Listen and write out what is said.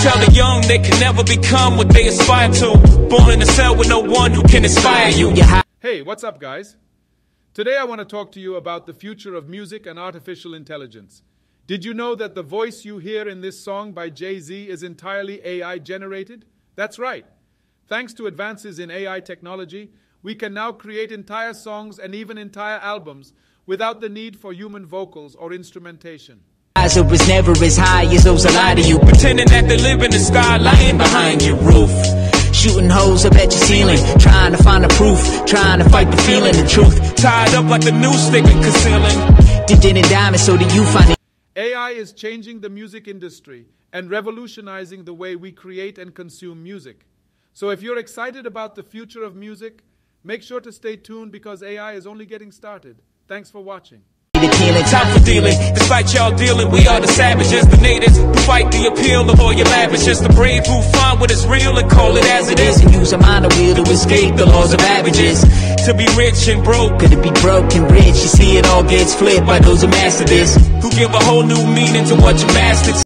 tell the young they can never become what they aspire to. Born in a cell with no one who can inspire you. Hey, what's up, guys? Today I want to talk to you about the future of music and artificial intelligence. Did you know that the voice you hear in this song by Jay-Z is entirely AI generated? That's right. Thanks to advances in AI technology, we can now create entire songs and even entire albums without the need for human vocals or instrumentation. It was never as high as those that lie to you, Pretending that they live in the sky, lying behind your roof. shooting holes up at your ceiling, trying to find the proof, trying to fight the feeling, the truth. Tied up like the noose they've been concealing. Dipped in a diamond so that you find it. AI is changing the music industry and revolutionizing the way we create and consume music. So if you're excited about the future of music, make sure to stay tuned because AI is only getting started. Thanks for watching. Time for dealing. Despite y'all dealing, we are the savages, the natives who fight the appeal of all your lavishes. The brave who find what is real and call it as it is. And use a mind wheel to escape the laws of averages. To be rich and broke, Could it be broke and rich? You see, it all gets flipped by those who master this. who give a whole new meaning to what you mastered.